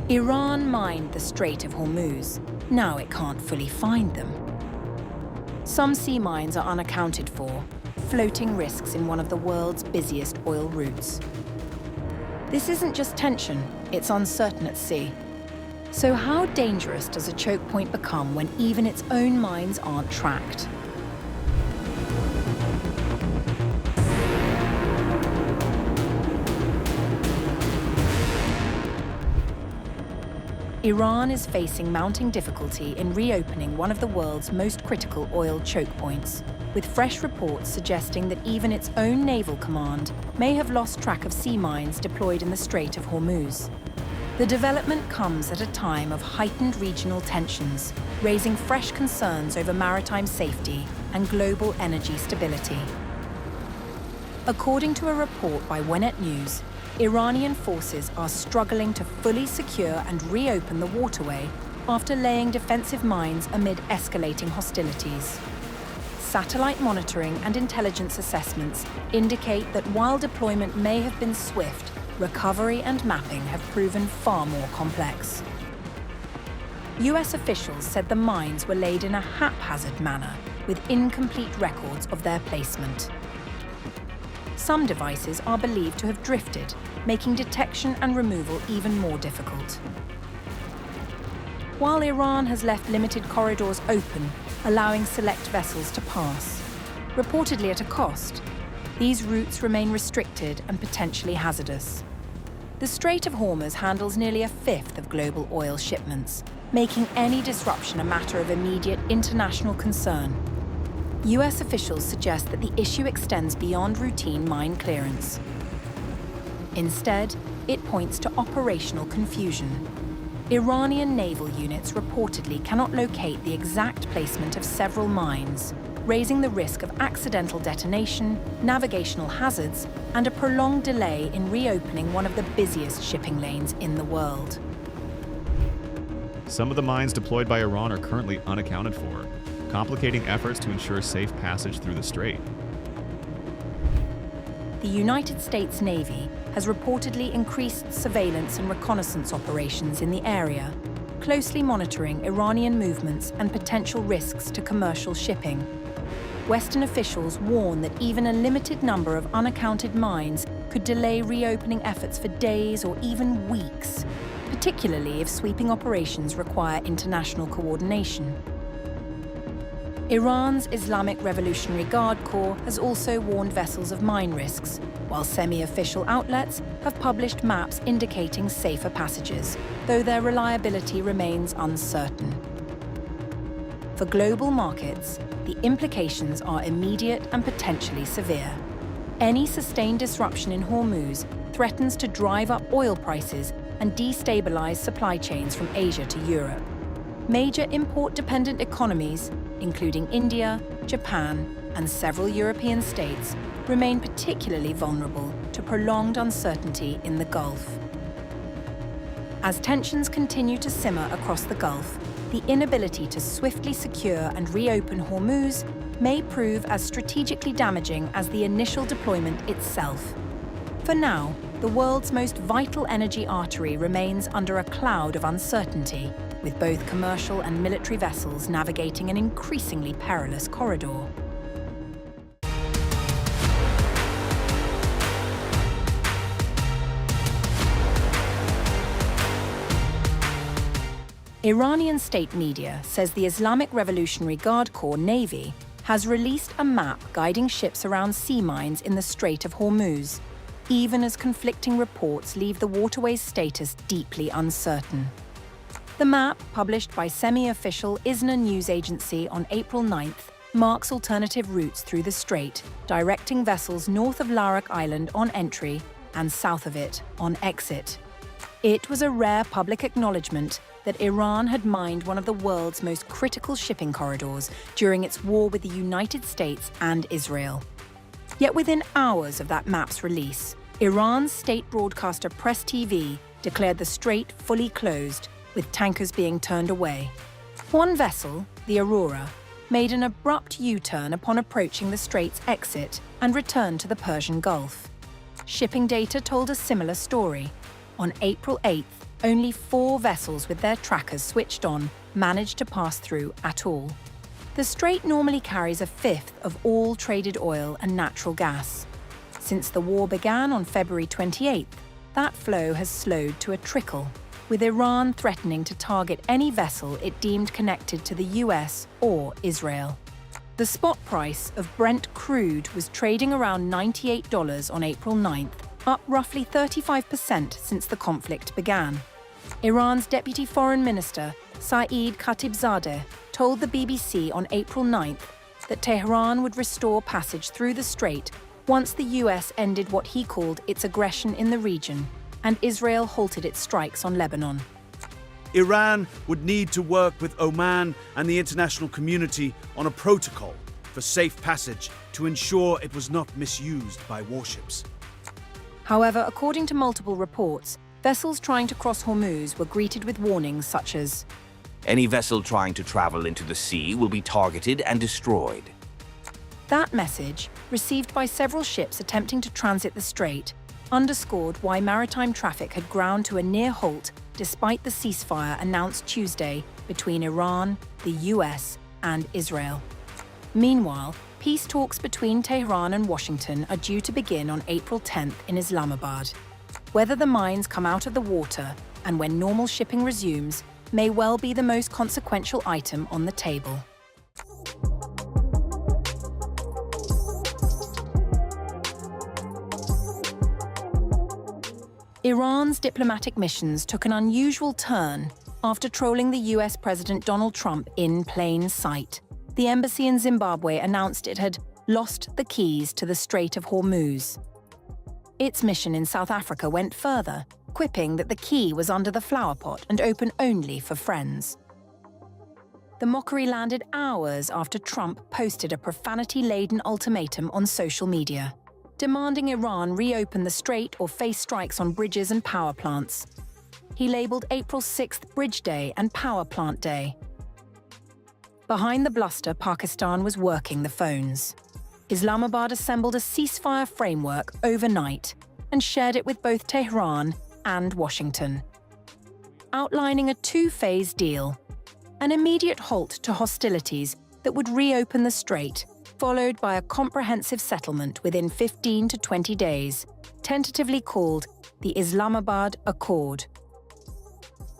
Iran mined the Strait of Hormuz. Now it can't fully find them. Some sea mines are unaccounted for, floating risks in one of the world's busiest oil routes. This isn't just tension, it's uncertain at sea. So how dangerous does a choke point become when even its own mines aren't tracked? Iran is facing mounting difficulty in reopening one of the world's most critical oil choke points, with fresh reports suggesting that even its own naval command may have lost track of sea mines deployed in the Strait of Hormuz. The development comes at a time of heightened regional tensions, raising fresh concerns over maritime safety and global energy stability. According to a report by Wenet News, Iranian forces are struggling to fully secure and reopen the waterway after laying defensive mines amid escalating hostilities. Satellite monitoring and intelligence assessments indicate that while deployment may have been swift, recovery and mapping have proven far more complex. US officials said the mines were laid in a haphazard manner, with incomplete records of their placement. Some devices are believed to have drifted, making detection and removal even more difficult. While Iran has left limited corridors open, allowing select vessels to pass, reportedly at a cost, these routes remain restricted and potentially hazardous. The Strait of Hormuz handles nearly a fifth of global oil shipments, making any disruption a matter of immediate international concern. US officials suggest that the issue extends beyond routine mine clearance. Instead, it points to operational confusion. Iranian naval units reportedly cannot locate the exact placement of several mines, raising the risk of accidental detonation, navigational hazards, and a prolonged delay in reopening one of the busiest shipping lanes in the world. Some of the mines deployed by Iran are currently unaccounted for, complicating efforts to ensure safe passage through the strait. The United States Navy has reportedly increased surveillance and reconnaissance operations in the area, closely monitoring Iranian movements and potential risks to commercial shipping. Western officials warn that even a limited number of unaccounted mines could delay reopening efforts for days or even weeks, particularly if sweeping operations require international coordination. Iran's Islamic Revolutionary Guard Corps has also warned vessels of mine risks, while semi-official outlets have published maps indicating safer passages, though their reliability remains uncertain. For global markets, the implications are immediate and potentially severe. Any sustained disruption in Hormuz threatens to drive up oil prices and destabilize supply chains from Asia to Europe. Major import-dependent economies, including India, Japan, and several European states, remain particularly vulnerable to prolonged uncertainty in the Gulf. As tensions continue to simmer across the Gulf, the inability to swiftly secure and reopen Hormuz may prove as strategically damaging as the initial deployment itself. For now, the world's most vital energy artery remains under a cloud of uncertainty, with both commercial and military vessels navigating an increasingly perilous corridor. Iranian state media says the Islamic Revolutionary Guard Corps Navy has released a map guiding ships around sea mines in the Strait of Hormuz, even as conflicting reports leave the waterway's status deeply uncertain. The map, published by semi-official ISNA news agency on April 9th, marks alternative routes through the strait, directing vessels north of Larak Island on entry and south of it on exit. It was a rare public acknowledgement that Iran had mined one of the world's most critical shipping corridors during its war with the United States and Israel. Yet within hours of that map's release, Iran's state broadcaster Press TV declared the strait fully closed, with tankers being turned away. One vessel, the Aurora, made an abrupt U-turn upon approaching the strait's exit and returned to the Persian Gulf. Shipping data told a similar story. On April 8th, only 4 vessels with their trackers switched on managed to pass through at all. The strait normally carries a fifth of all traded oil and natural gas. Since the war began on February 28th, that flow has slowed to a trickle, with Iran threatening to target any vessel it deemed connected to the US or Israel. The spot price of Brent crude was trading around $98 on April 9th, up roughly 35% since the conflict began. Iran's Deputy Foreign Minister, Saeed Khatibzadeh, told the BBC on April 9th that Tehran would restore passage through the strait once the US ended what he called its aggression in the region and Israel halted its strikes on Lebanon. Iran would need to work with Oman and the international community on a protocol for safe passage to ensure it was not misused by warships. However, according to multiple reports, vessels trying to cross Hormuz were greeted with warnings such as, "Any vessel trying to travel into the sea will be targeted and destroyed." That message, received by several ships attempting to transit the strait, underscored why maritime traffic had ground to a near halt despite the ceasefire announced Tuesday between Iran, the US, and Israel. Meanwhile, peace talks between Tehran and Washington are due to begin on April 10th in Islamabad. Whether the mines come out of the water and when normal shipping resumes may well be the most consequential item on the table. Iran's diplomatic missions took an unusual turn after trolling the US President Donald Trump in plain sight. The embassy in Zimbabwe announced it had lost the keys to the Strait of Hormuz. Its mission in South Africa went further, quipping that the key was under the flower pot and open only for friends. The mockery landed hours after Trump posted a profanity-laden ultimatum on social media, demanding Iran reopen the strait or face strikes on bridges and power plants. He labelled April 6th Bridge Day and Power Plant Day. Behind the bluster, Pakistan was working the phones. Islamabad assembled a ceasefire framework overnight and shared it with both Tehran and Washington, outlining a 2-phase deal: an immediate halt to hostilities that would reopen the strait, followed by a comprehensive settlement within 15 to 20 days, tentatively called the Islamabad Accord.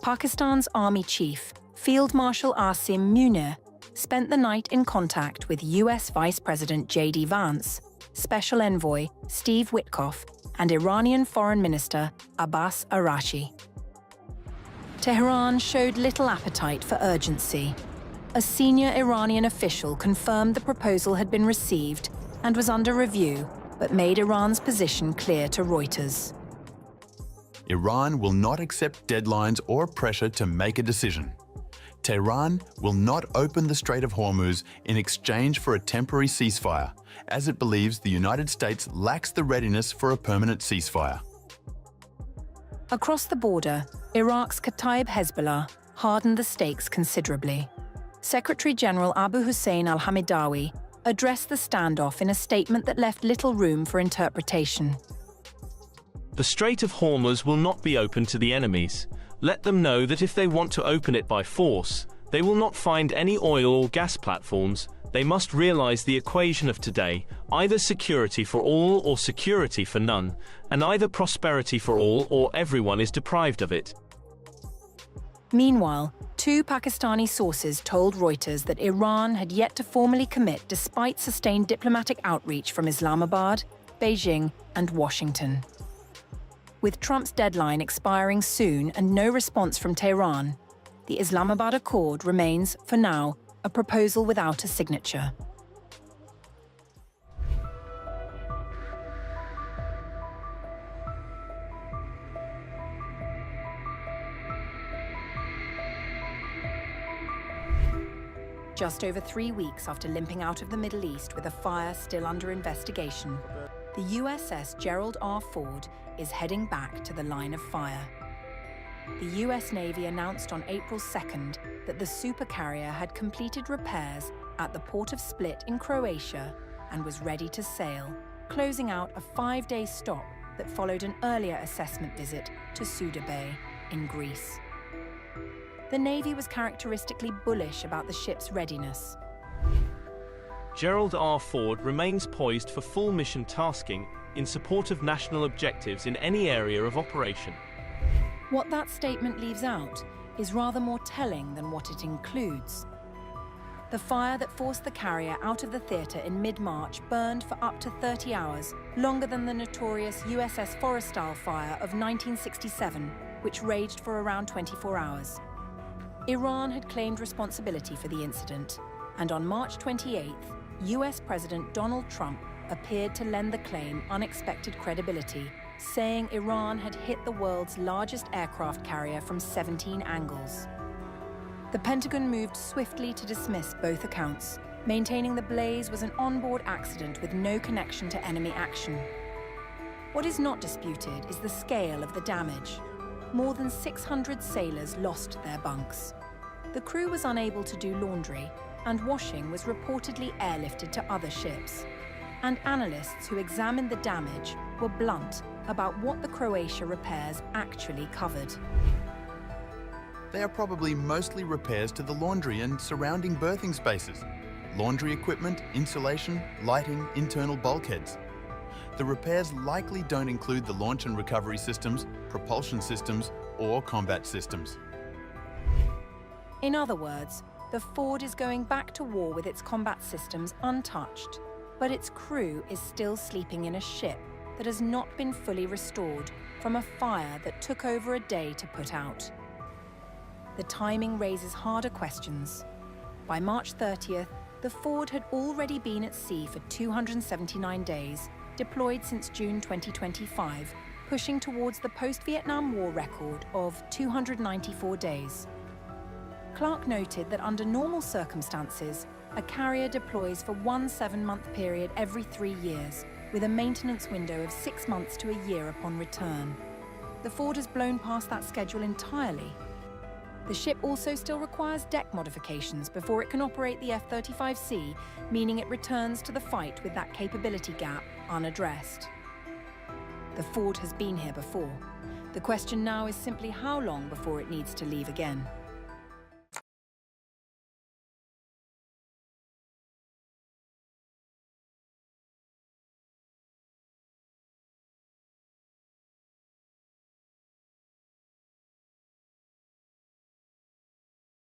Pakistan's army chief, Field Marshal Asim Munir, spent the night in contact with US Vice President J.D. Vance, Special Envoy Steve Witkoff, and Iranian Foreign Minister Abbas Araghchi. Tehran showed little appetite for urgency. A senior Iranian official confirmed the proposal had been received and was under review, but made Iran's position clear to Reuters. Iran will not accept deadlines or pressure to make a decision. Tehran will not open the Strait of Hormuz in exchange for a temporary ceasefire, as it believes the United States lacks the readiness for a permanent ceasefire. Across the border, Iraq's Kataib Hezbollah hardened the stakes considerably. Secretary General Abu Hussein al-Hamidawi addressed the standoff in a statement that left little room for interpretation. The Strait of Hormuz will not be open to the enemies. Let them know that if they want to open it by force, they will not find any oil or gas platforms. They must realize the equation of today, either security for all or security for none, and either prosperity for all or everyone is deprived of it. Meanwhile, 2 Pakistani sources told Reuters that Iran had yet to formally commit despite sustained diplomatic outreach from Islamabad, Beijing, and Washington. With Trump's deadline expiring soon and no response from Tehran, the Islamabad Accord remains, for now, a proposal without a signature. Just over 3 weeks after limping out of the Middle East with a fire still under investigation, the USS Gerald R. Ford is heading back to the line of fire. The US Navy announced on April 2nd that the supercarrier had completed repairs at the port of Split in Croatia and was ready to sail, closing out a 5-day stop that followed an earlier assessment visit to Suda Bay. in Greece. The Navy was characteristically bullish about the ship's readiness. Gerald R. Ford remains poised for full mission tasking in support of national objectives in any area of operation. What that statement leaves out is rather more telling than what it includes. The fire that forced the carrier out of the theatre in mid-March burned for up to 30 hours, longer than the notorious USS Forrestal fire of 1967, which raged for around 24 hours. Iran had claimed responsibility for the incident, and on March 28th, US President Donald Trump appeared to lend the claim unexpected credibility, saying Iran had hit the world's largest aircraft carrier from 17 angles. The Pentagon moved swiftly to dismiss both accounts, maintaining the blaze was an onboard accident with no connection to enemy action. What is not disputed is the scale of the damage. More than 600 sailors lost their bunks. The crew was unable to do laundry, and washing was reportedly airlifted to other ships. And analysts who examined the damage were blunt about what the Croatia repairs actually covered. They are probably mostly repairs to the laundry and surrounding berthing spaces, laundry equipment, insulation, lighting, internal bulkheads. The repairs likely don't include the launch and recovery systems, propulsion systems, or combat systems. In other words, the Ford is going back to war with its combat systems untouched, but its crew is still sleeping in a ship that has not been fully restored from a fire that took over a day to put out. The timing raises harder questions. By March 30th, the Ford had already been at sea for 279 days, deployed since June 2025, pushing towards the post-Vietnam War record of 294 days. Clark noted that under normal circumstances, a carrier deploys for one 7-month period every 3 years, with a maintenance window of 6 months to a year upon return. The Ford has blown past that schedule entirely. The ship also still requires deck modifications before it can operate the F-35C, meaning it returns to the fight with that capability gap unaddressed. The Ford has been here before. The question now is simply how long before it needs to leave again.